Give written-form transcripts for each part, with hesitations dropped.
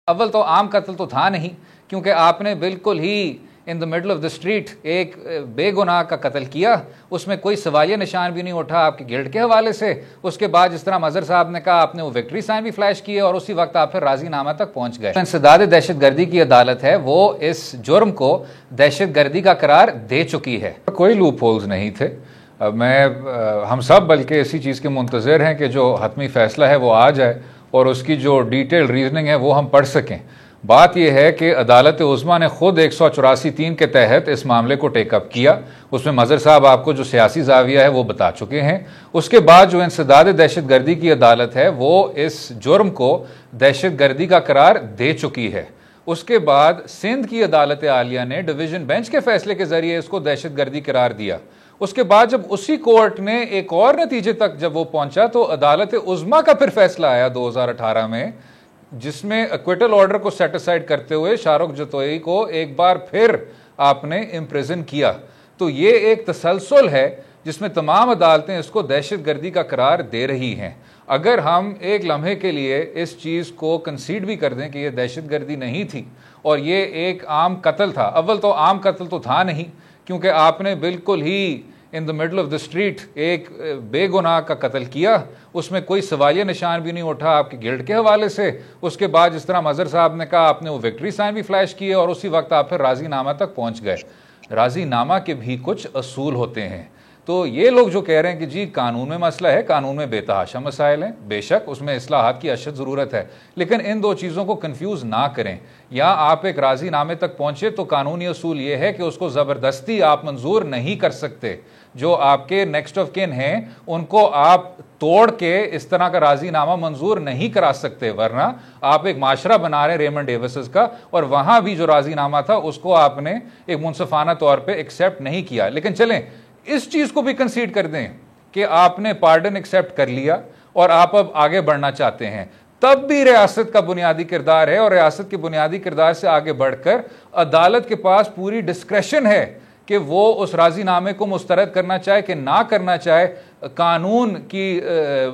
अव्वल तो आम कत्ल तो था नहीं, क्योंकि आपने बिल्कुल ही in the middle of the street एक बेगुनाह का कत्ल किया, उसमें कोई सवालिया निशान भी नहीं उठा आपके गिल्ड के हवाले से। उसके बाद जिस तरह मजहर साहब ने कहा, आपने वो विक्ट्री साइन भी फ्लैश किए और उसी वक्त आप फिर राजीनामा तक पहुंच गए। इंसदाद दहशत गर्दी की अदालत है, वो इस जुर्म को दहशत गर्दी का करार दे चुकी है। कोई लूप होल्स नहीं थे। हम सब बल्कि इसी चीज़ के मुंतज़िर हैं कि जो हतमी फैसला है वो आ जाए और उसकी जो डिटेल रीजनिंग है वो हम पढ़ सकें। बात यह है कि अदालत उज़्मा ने खुद 184(3) के तहत इस मामले को टेकअप किया। उसमें मजहर साहब आपको जो सियासी जाविया है वो बता चुके हैं। उसके बाद जो इंसदाद दहशत गर्दी की अदालत है वो इस जुर्म को दहशत गर्दी का करार दे चुकी है। उसके बाद सिंध की अदालत आलिया ने डिवीजन बेंच के फैसले के जरिए इसको दहशत गर्दी करार दिया। उसके बाद जब उसी कोर्ट ने एक और नतीजे तक जब वो पहुंचा तो अदालत उज़्मा का फिर फैसला आया 2018 में, जिसमें एक्विटल ऑर्डर को सेटिसाइड करते हुए शाहरुख जतोई को एक बार फिर आपने इम्प्रिजन किया। तो ये एक तसलसल है जिसमें तमाम अदालतें इसको दहशत गर्दी का करार दे रही हैं। अगर हम एक लम्हे के लिए इस चीज़ को कंसीड भी कर दें कि यह दहशत गर्दी नहीं थी और ये एक आम कत्ल था, अव्वल तो आम कत्ल तो था नहीं, क्योंकि आपने बिल्कुल ही in the middle of the street एक बेगुनाह का कत्ल किया, उसमें कोई सवालिया निशान भी नहीं उठा आपके गिल्ड के हवाले से। उसके बाद जिस तरह मजहर साहब ने कहा, आपने वो विक्ट्री साइन भी फ्लैश किए और उसी वक्त आप फिर राजीनामा तक पहुंच गए। राजीनामा के भी कुछ असूल होते हैं। तो ये लोग जो कह रहे हैं कि जी कानून में मसला है, कानून में बेतहाशा मसाइल हैं, बेशक उसमें इस्लाहात की अशद ज़रूरत है, लेकिन इन दो चीज़ों को कन्फ्यूज़ ना करें। या आप एक राजीनामे तक पहुंचे तो कानूनी असूल ये है कि उसको ज़बरदस्ती आप मंजूर नहीं कर सकते। जो आपके नेक्स्ट ऑफ किन हैं उनको आप तोड़ के इस तरह का राजीनामा मंजूर नहीं करा सकते, वरना आप एक माशरा बना रहे रेमंड डेविस का, और वहां भी जो राजीनामा था उसको आपने एक मुनसफाना तौर पर एक्सेप्ट नहीं किया। लेकिन चलें इस चीज को भी कंसीड कर दें कि आपने पार्डन एक्सेप्ट कर लिया और आप अब आगे बढ़ना चाहते हैं, तब भी रियासत का बुनियादी किरदार है और रियासत के बुनियादी किरदार से आगे बढ़कर अदालत के पास पूरी डिस्क्रेशन है कि वो उस राजीनामे को मुस्तरद करना चाहे कि ना करना चाहे। कानून की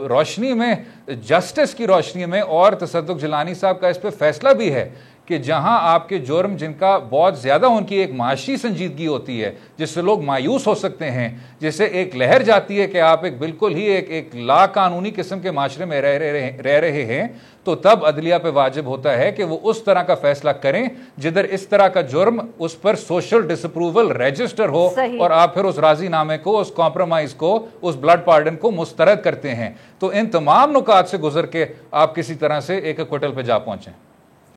रोशनी में, जस्टिस की रोशनी में, और तसद्दुक जिलानी साहब का इस पर फैसला भी है कि जहां आपके जुर्म जिनका बहुत ज्यादा उनकी एक माशी संजीदगी होती है, जिससे लोग मायूस हो सकते हैं, जिससे एक लहर जाती है कि आप एक बिल्कुल ही एक लाकानूनी किस्म के माशरे में रह रहे हैं, तो तब अदलिया पे वाजिब होता है कि वो उस तरह का फैसला करें जिधर इस तरह का जुर्म उस पर सोशल डिसअप्रूवल रजिस्टर हो और आप फिर उस राजीनामे को, उस कॉम्प्रोमाइज को, उस ब्लड पार्डन को मुस्तरद करते हैं। तो इन तमाम नुकात से गुजर के आप किसी तरह से एक एक्विटल पे जा पहुंचे।